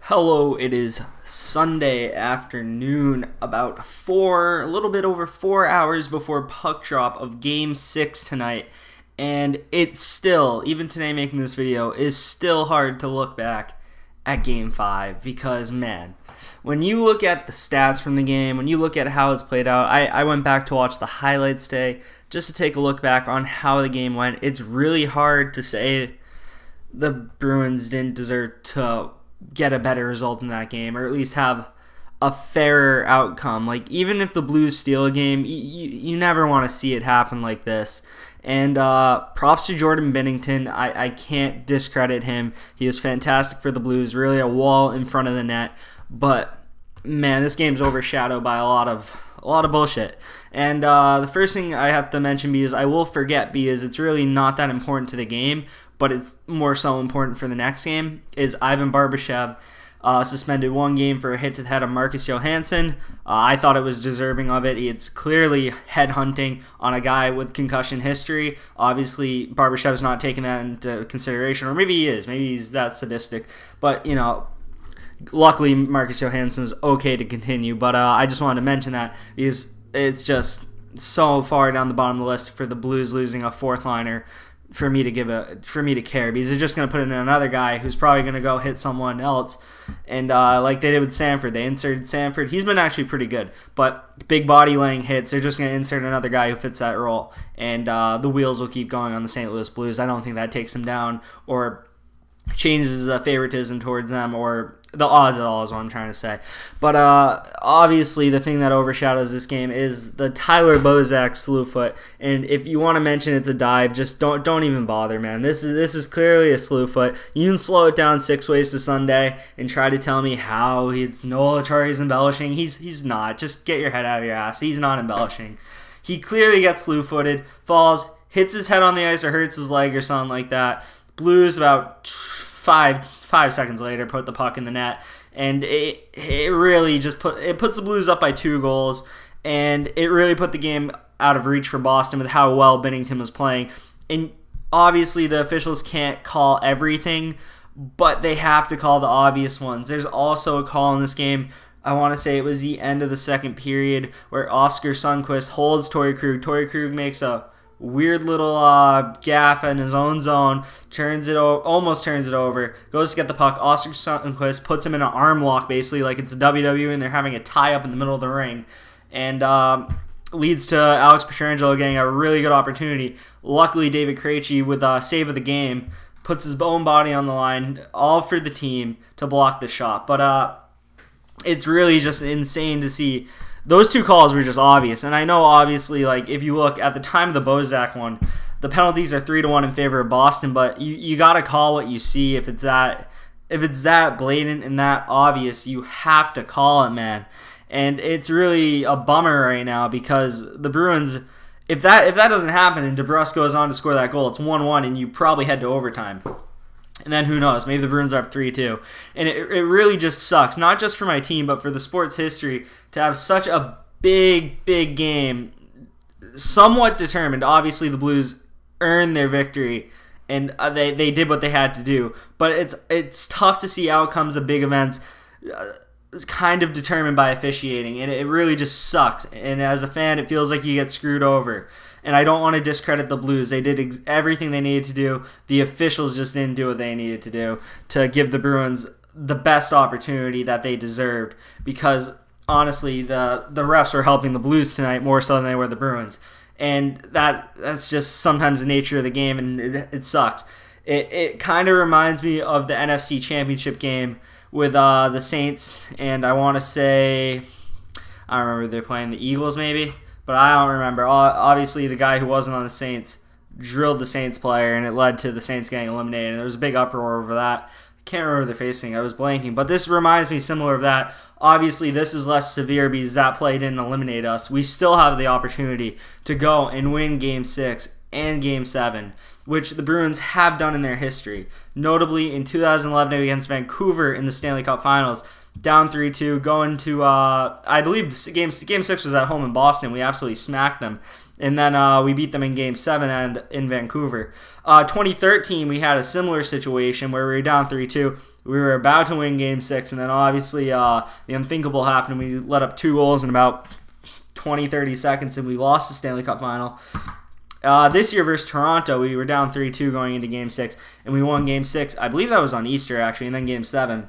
Hello, it is Sunday afternoon, about a little bit over 4 hours before puck drop of Game 6 tonight. And it's still, even today making this video, is still hard to look back at Game 5 because, man, when you look at the stats from the game, when you look at how it's played out, I went back to watch the highlights today just to take a look back on how the game went. It's really hard to say the Bruins didn't deserve to get a better result in that game, or at least have a fairer outcome. Like, even if the Blues steal a game, you never want to see it happen like this. And props to Jordan Binnington. I can't discredit him. He was fantastic for the Blues, really a wall in front of the net. But man, this game's overshadowed by a lot of bullshit. And the first thing I have to mention, because I will forget, because it's really not that important to the game, but it's more so important for the next game, is Ivan Barbashev suspended 1 game for a hit to the head of Marcus Johansson. I thought it was deserving of it. It's clearly headhunting on a guy with concussion history. Obviously, Barbashev's not taking that into consideration, or maybe he is. Maybe he's that sadistic. But, luckily Marcus Johansson was okay to continue. But I just wanted to mention that because it's just so far down the bottom of the list for the Blues losing a fourth liner for me to care, because they're just going to put in another guy who's probably going to go hit someone else. And like they did with Sanford, they inserted Sanford. He's been actually pretty good, but big body laying hits, they're just going to insert another guy who fits that role, and the wheels will keep going on the St. Louis Blues. I don't think that takes them down or changes the favoritism towards them, or the odds at all, is what I'm trying to say. But obviously the thing that overshadows this game is the Tyler Bozak slew foot. And if you want to mention it's a dive, just don't even bother, man. This is clearly a slew foot. You can slow it down 6 ways to Sunday and try to tell me how it's Noel Acciari's embellishing. He's not. Just get your head out of your ass. He's not embellishing. He clearly gets slew footed, falls, hits his head on the ice or hurts his leg or something like that. Blues about five seconds later put the puck in the net, and it really just puts the Blues up by 2 goals, and it really put the game out of reach for Boston with how well Binnington was playing. And obviously the officials can't call everything, but they have to call the obvious ones. There's also a call in this game, I want to say it was the end of the second period, where Oskar Sundqvist holds Torrey Krug. Torrey Krug makes a weird little gaff in his own zone, almost turns it over, goes to get the puck. Oskar Sundqvist puts him in an arm lock, basically like it's a WWE and they're having a tie-up in the middle of the ring, and leads to Alex Pietrangelo getting a really good opportunity. Luckily, David Krejci, with a save of the game, puts his own body on the line, all for the team, to block the shot. But it's really just insane to see. Those 2 calls were just obvious, and I know obviously, like, if you look at the time of the Bozak one, the penalties are 3-1 in favor of Boston, but you gotta call what you see. If it's that blatant and that obvious, you have to call it, man. And it's really a bummer right now, because the Bruins, if that doesn't happen and DeBrusk goes on to score that goal, it's 1-1 and you probably head to overtime. And then who knows, maybe the Bruins are up 3-2. And it really just sucks, not just for my team, but for the sport's history, to have such a big game, somewhat determined. Obviously, the Blues earned their victory, and they did what they had to do. But it's tough to see outcomes of big events kind of determined by officiating, and it really just sucks. And as a fan, it feels like you get screwed over. And I don't want to discredit the Blues. They did everything they needed to do. The officials just didn't do what they needed to do to give the Bruins the best opportunity that they deserved, because honestly, the refs were helping the Blues tonight more so than they were the Bruins. And that's just sometimes the nature of the game, and it sucks. It kind of reminds me of the NFC Championship game with the Saints, and I want to say, I don't remember, they're playing the Eagles maybe, but I don't remember. Obviously, the guy who wasn't on the Saints drilled the Saints player, and it led to the Saints getting eliminated, and there was a big uproar over that. I can't remember who they're facing. I was blanking, but this reminds me similar of that. Obviously, this is less severe because that play didn't eliminate us. We still have the opportunity to go and win Game 6 and Game 7, which the Bruins have done in their history. Notably, in 2011 against Vancouver in the Stanley Cup Finals, down 3-2, going to, I believe Game 6 was at home in Boston. We absolutely smacked them. And then we beat them in Game 7 and in Vancouver. 2013, we had a similar situation where we were down 3-2. We were about to win Game 6, and then obviously the unthinkable happened. We let up 2 goals in about 20, 30 seconds, and we lost the Stanley Cup Final. This year versus Toronto, we were down 3-2 going into Game 6, and we won Game 6. I believe that was on Easter, actually, and then Game 7.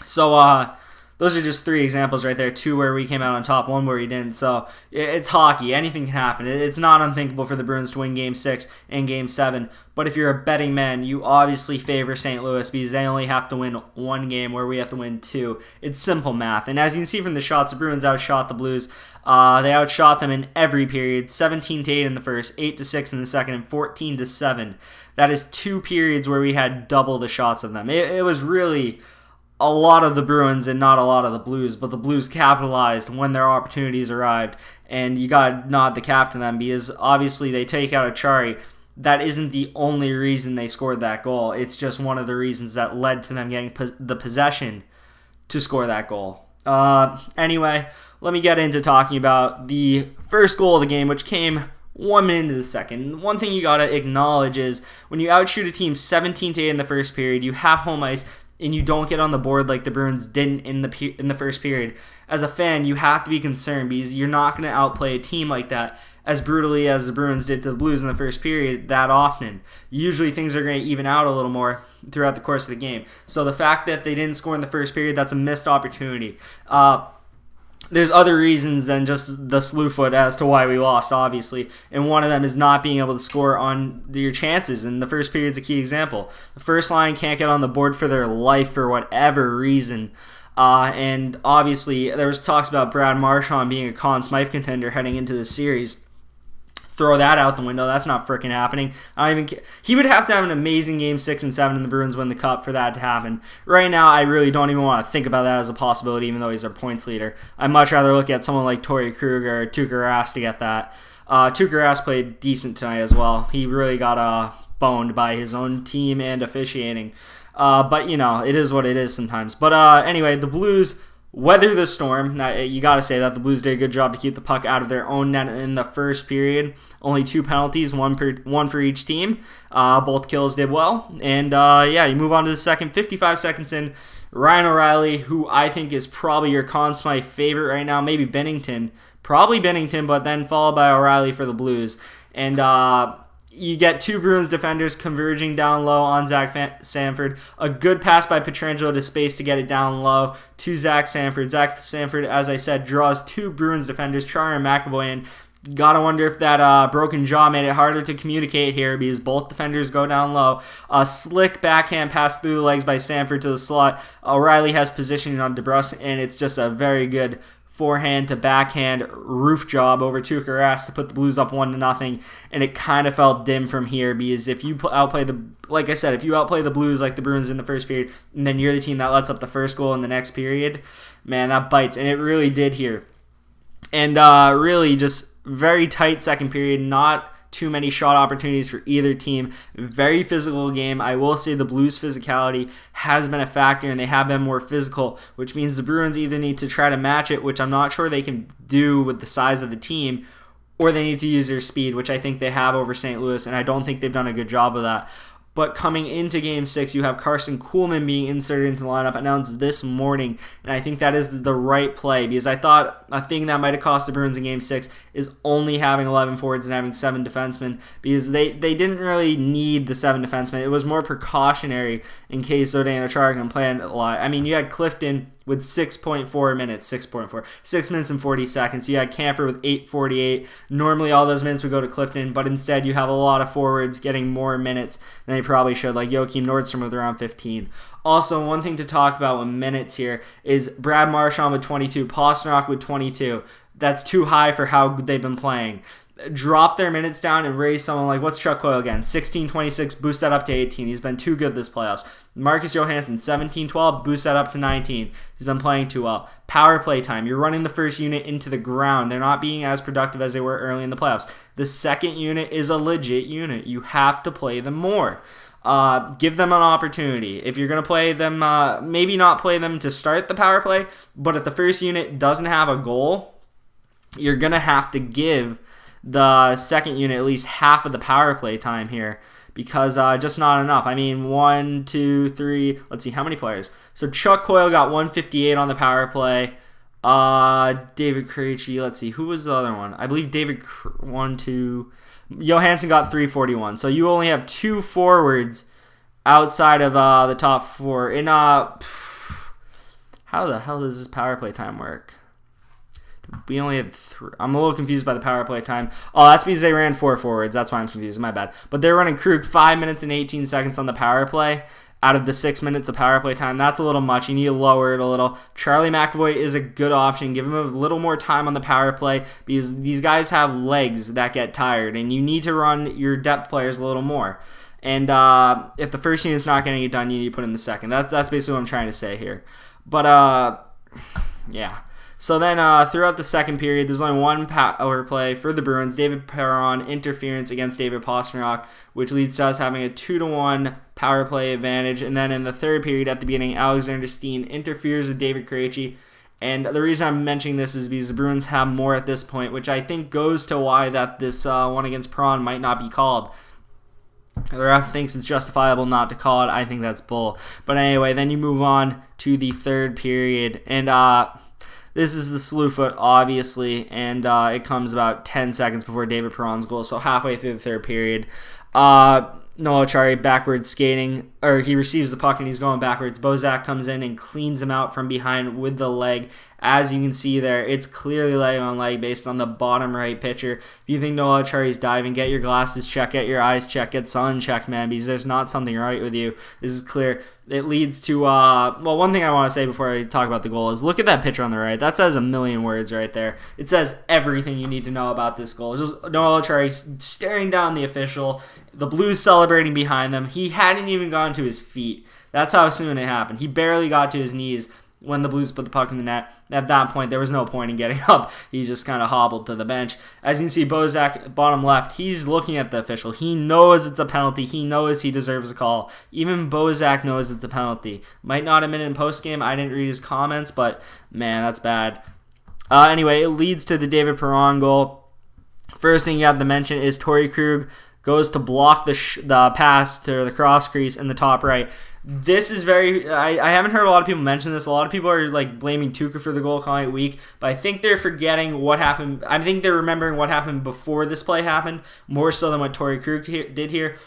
So those are just 3 examples right there. 2 where we came out on top, 1 where we didn't. So it's hockey. Anything can happen. It's not unthinkable for the Bruins to win Game 6 and Game 7. But if you're a betting man, you obviously favor St. Louis because they only have to win 1 game where we have to win 2. It's simple math. And as you can see from the shots, the Bruins outshot the Blues. They outshot them in every period, 17-8 in the first, 8-6 in the second, and 14-7. That is 2 periods where we had double the shots of them. It was really a lot of the Bruins and not a lot of the Blues, but the Blues capitalized when their opportunities arrived, and you got to nod the cap to them because obviously they take out Achari. That isn't the only reason they scored that goal. It's just one of the reasons that led to them getting the possession to score that goal. Anyway, let me get into talking about the first goal of the game, which came 1 minute into the second. One thing you got to acknowledge is when you outshoot a team 17-8 in the first period, you have home ice, and you don't get on the board like the Bruins didn't in the first period. As a fan, you have to be concerned because you're not going to outplay a team like that as brutally as the Bruins did to the Blues in the first period that often. Usually things are going to even out a little more throughout the course of the game. So the fact that they didn't score in the first period, that's a missed opportunity. There's other reasons than just the slew foot as to why we lost, obviously. And one of them is not being able to score on your chances. And the first period's a key example. The first line can't get on the board for their life for whatever reason. And obviously, there was talks about Brad Marchand being a Conn Smythe contender heading into the series. Throw that out the window. That's not freaking happening. I don't even care. He would have to have an amazing Game 6 and 7 and the Bruins win the Cup for that to happen. Right now, I really don't even want to think about that as a possibility, even though he's our points leader. I'd much rather look at someone like Torrey Krug or Tuukka Rask to get that. Tuukka Rask played decent tonight as well. He really got boned by his own team and officiating. But, you know, it is what it is sometimes. But anyway, the Blues weather the storm. Now, you got to say that the Blues did a good job to keep the puck out of their own net in the first period. Only 2 penalties, one for each team. Both kills did well. And you move on to the second. 55 seconds in, Ryan O'Reilly, who I think is probably your Conn Smythe favorite right now, maybe Binnington. Probably Binnington, but then followed by O'Reilly for the Blues. And you get 2 Bruins defenders converging down low on Zach Sanford. A good pass by Pietrangelo to space to get it down low to Zach Sanford. Zach Sanford, as I said, draws 2 Bruins defenders, Chara and McAvoy, and gotta wonder if that broken jaw made it harder to communicate here because both defenders go down low. A slick backhand pass through the legs by Sanford to the slot. O'Reilly has positioning on DeBrusque, and it's just a very good forehand to backhand roof job over Tuukka Rask to put the Blues up 1-0, and it kind of felt dim from here because if you outplay the Blues like the Bruins in the first period, and then you're the team that lets up the first goal in the next period, man, that bites, and it really did here. And really just very tight second period, not too many shot opportunities for either team. Very physical game. I will say the Blues' physicality has been a factor, and they have been more physical, which means the Bruins either need to try to match it, which I'm not sure they can do with the size of the team, or they need to use their speed, which I think they have over St. Louis, and I don't think they've done a good job of that. But coming into Game 6, you have Carson Kuhlman being inserted into the lineup, announced this morning, and I think that is the right play, because I thought a thing that might have cost the Bruins in Game 6 is only having 11 forwards and having 7 defensemen, because they didn't really need the 7 defensemen. It was more precautionary in case O'Day and Achara can play a lot. I mean, you had Clifton with 6 minutes and 40 seconds. You had Camper with 8:48. Normally all those minutes would go to Clifton, but instead you have a lot of forwards getting more minutes than they probably should, like Joakim Nordstrom with around 15. Also, one thing to talk about with minutes here is Brad Marchand with 22, Pastrnak with 22. That's too high for how they've been playing. Drop their minutes down and raise someone like, what's Chuck Coyle again? 16-26, boost that up to 18. He's been too good this playoffs. Marcus Johansson, 17-12, boost that up to 19. He's been playing too well. Power play time. You're running the first unit into the ground. They're not being as productive as they were early in the playoffs. The second unit is a legit unit. You have to play them more. Give them an opportunity. If you're going to play them, maybe not play them to start the power play, but if the first unit doesn't have a goal, you're going to have to give the second unit at least half of the power play time here, because just not enough. I mean, 1, 2, 3. Let's see, how many players? So Chuck Coyle got 158 on the power play. David Krejci, let's see, who was the other one? I believe Johansson got 341. So you only have 2 forwards outside of the top 4. In how the hell does this power play time work? We only had 3. I'm a little confused by the power play time. Oh, that's because they ran 4 forwards. That's why I'm confused. My bad. But they're running Krug 5 minutes and 18 seconds on the power play out of the 6 minutes of power play time. That's a little much. You need to lower it a little. Charlie McAvoy is a good option. Give him a little more time on the power play because these guys have legs that get tired, and you need to run your depth players a little more. And if the first unit's not getting it done, you need to put in the second. That's basically what I'm trying to say here. But, yeah. So then throughout the second period, there's only one power play for the Bruins. David Perron interference against David Pastrnak, which leads to us having a 2-1 power play advantage. And then in the third period at the beginning, Alexander Steen interferes with David Krejci. And the reason I'm mentioning this is because the Bruins have more at this point, which I think goes to why that this one against Perron might not be called. The ref thinks it's justifiable not to call it. I think that's bull. But anyway, then you move on to the third period. And this is the slew foot, obviously, and it comes about 10 seconds before David Perron's goal, so halfway through the third period. Noah Acciari backwards skating, or he receives the puck and he's going backwards. Bozak comes in and cleans him out from behind with the leg. As you can see there, it's clearly leg on leg based on the bottom right picture. If you think Noah Acciari's diving, get your glasses checked, get your eyes checked, get sun checked, man, because there's not something right with you. This is clear. It leads to, well, one thing I want to say before I talk about the goal is look at that picture on the right. That says a million words right there. It says everything you need to know about this goal. It's just Noah Acciari staring down the official, the Blues celebrating behind them. He hadn't even gone to his feet. That's how soon it happened. He barely got to his knees when the Blues put the puck in the net. At that point, there was no point in getting up. He just kind of hobbled to the bench. As you can see, Bozak, bottom left, he's looking at the official. He knows it's a penalty. He knows he deserves a call. Even Bozak knows it's a penalty. Might not admit it in postgame. I didn't read his comments, but man, that's bad. Anyway, it leads to the David Perron goal. First thing you have to mention is Torrey Krug goes to block the pass to the cross crease in the top right. This is very... I haven't heard a lot of people mention this. A lot of people are like blaming Tuukka for the goal, calling it weak, but I think they're forgetting what happened. I think they're remembering what happened before this play happened, more so than what Torrey Krug did here.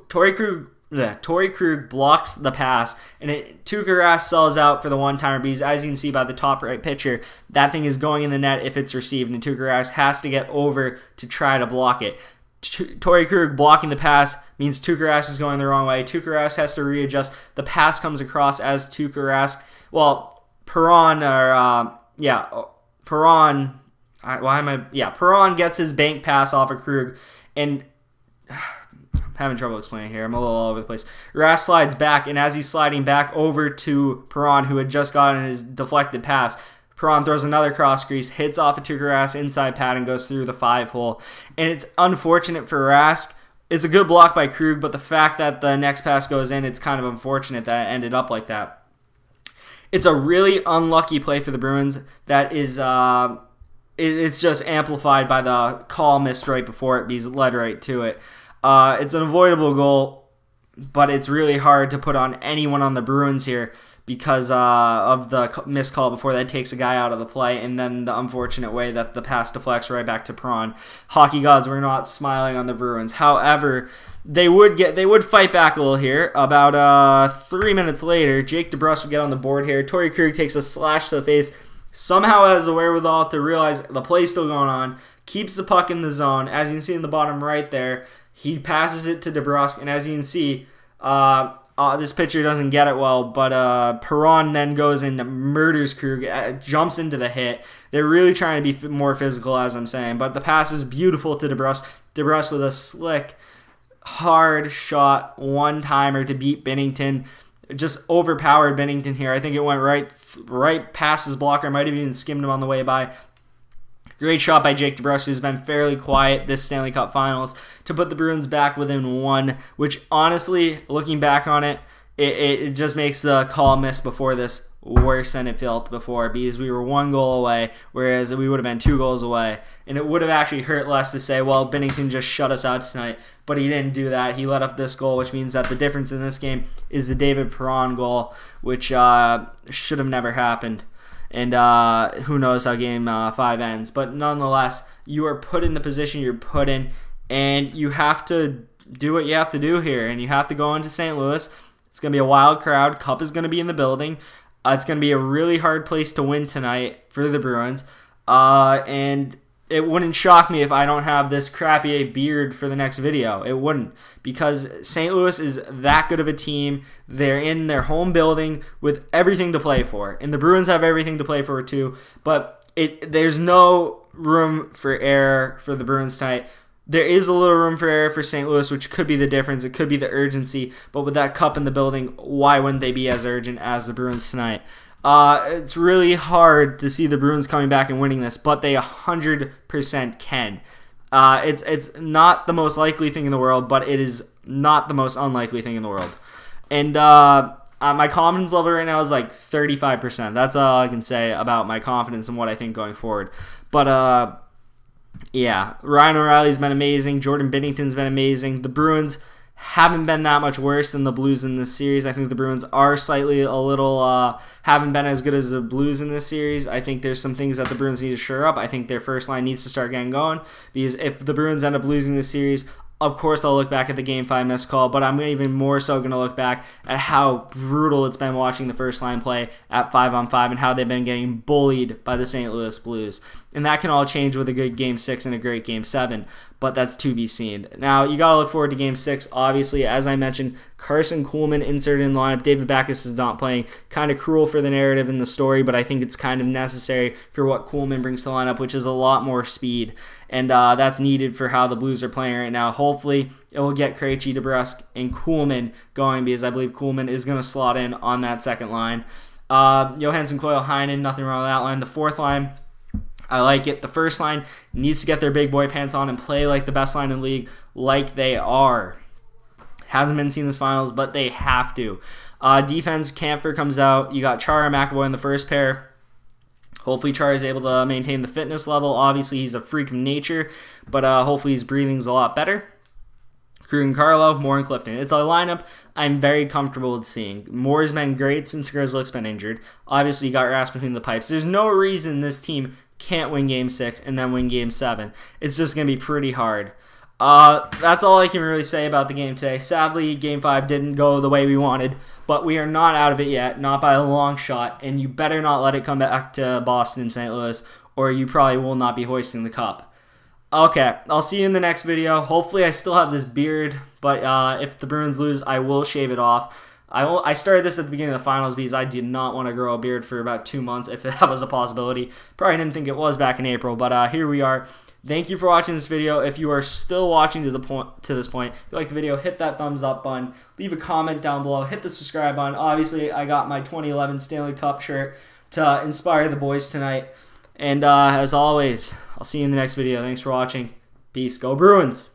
Torrey Krug blocks the pass, and Tuukka Rask sells out for the one-timer because, as you can see by the top right picture, that thing is going in the net if it's received, and Tuukka Rask has to get over to try to block it. Torrey Krug blocking the pass means Tuukka Rask is going the wrong way. Tuukka Rask has to readjust. The pass comes across as Tuukka Rask. Well, Perron Perron gets his bank pass off of Krug, and I'm having trouble explaining here. I'm a little all over the place. Rask slides back, and as he's sliding back over to Perron, who had just gotten his deflected pass, Perron throws another cross crease, hits off a Tuukka Rask inside pad, and goes through the 5-hole. And it's unfortunate for Rask. It's a good block by Krug, but the fact that the next pass goes in, it's kind of unfortunate that it ended up like that. It's a really unlucky play for the Bruins that is it's just amplified by the call missed right before it because it led right to it. It's an avoidable goal, but it's really hard to put on anyone on the Bruins here because of the missed call before that takes a guy out of the play, and then the unfortunate way that the pass deflects right back to Perron. Hockey gods were not smiling on the Bruins. However, they would fight back a little here. About 3 minutes later, Jake DeBrusk would get on the board here. Torrey Krug takes a slash to the face, somehow has the wherewithal to realize the play's still going on, keeps the puck in the zone. As you can see in the bottom right there, he passes it to DeBrusk, and as you can see, this pitcher doesn't get it well, but Perron then goes and murders Krug, jumps into the hit. They're really trying to be more physical, as I'm saying, but the pass is beautiful to DeBrusk. DeBrusk with a slick, hard shot, one-timer to beat Binnington. Just overpowered Binnington here. I think it went right past his blocker. Might have even skimmed him on the way by. Great shot by Jake DeBrusk, who's been fairly quiet this Stanley Cup Finals, to put the Bruins back within one, which honestly, looking back on it, it just makes the call miss before this worse than it felt before because we were 1 goal away, whereas we would have been 2 goals away. And it would have actually hurt less to say, well, Binnington just shut us out tonight. But he didn't do that. He let up this goal, which means that the difference in this game is the David Perron goal, which should have never happened. And who knows how Game 5 ends. But nonetheless, you are put in the position you're put in, and you have to do what you have to do here. And you have to go into St. Louis. It's going to be a wild crowd. Cup is going to be in the building. It's going to be a really hard place to win tonight for the Bruins. And it wouldn't shock me if I don't have this crappy beard for the next video. It wouldn't. Because St. Louis is that good of a team. They're in their home building with everything to play for. And the Bruins have everything to play for too. But there's no room for error for the Bruins tonight. There is a little room for error for St. Louis, which could be the difference. It could be the urgency. But with that cup in the building, why wouldn't they be as urgent as the Bruins tonight? It's really hard to see the Bruins coming back and winning this, but they 100% can. It's not the most likely thing in the world, but it is not the most unlikely thing in the world. And my confidence level right now is like 35%. That's all I can say about my confidence and what I think going forward. But yeah, Ryan O'Reilly's been amazing. Jordan Binnington's been amazing. The Bruins haven't been that much worse than the Blues in this series. I think the Bruins are slightly a little haven't been as good as the Blues in this series. I think there's some things that the Bruins need to shore up. I think their first line needs to start getting going because if the Bruins end up losing this series, of course, I'll look back at the Game 5 missed call, but I'm even more so going to look back at how brutal it's been watching the first line play at 5-on-5 and how they've been getting bullied by the St. Louis Blues. And that can all change with a good Game 6 and a great Game 7, but that's to be seen. Now, you got to look forward to Game 6. Obviously, as I mentioned, Carson Kuhlman inserted in the lineup. David Backes is not playing. Kind of cruel for the narrative in the story, but I think it's kind of necessary for what Kuhlman brings to the lineup, which is a lot more speed. And that's needed for how the Blues are playing right now. Hopefully, it will get Krejci, DeBrusk, and Kuhlman going because I believe Kuhlman is going to slot in on that second line. Johansson, Coyle, Heinen, nothing wrong with that line. The fourth line, I like it. The first line needs to get their big boy pants on and play like the best line in the league, like they are. Hasn't been seen this finals, but they have to. Defense, Kampfer comes out. You got Chara, McAvoy in the first pair. Hopefully Chara is able to maintain the fitness level. Obviously, he's a freak of nature, but hopefully his breathing's a lot better. Krug and Carlo, Moore and Clifton. It's a lineup I'm very comfortable with seeing. Moore's been great since Grzelcyk's been injured. Obviously, you got your ass between the pipes. There's no reason this team can't win Game 6 and then win Game 7. It's just going to be pretty hard. That's all I can really say about the game today. Sadly, Game 5 didn't go the way we wanted, but we are not out of it yet, not by a long shot, and you better not let it come back to Boston and St. Louis, or you probably will not be hoisting the cup. Okay, I'll see you in the next video. Hopefully I still have this beard, but if the Bruins lose, I will shave it off. I started this at the beginning of the finals because I did not want to grow a beard for about 2 months if that was a possibility. Probably didn't think it was back in April, but here we are. Thank you for watching this video. If you are still watching to this point, if you like the video, hit that thumbs up button. Leave a comment down below. Hit the subscribe button. Obviously, I got my 2011 Stanley Cup shirt to inspire the boys tonight. And as always, I'll see you in the next video. Thanks for watching. Peace. Go Bruins!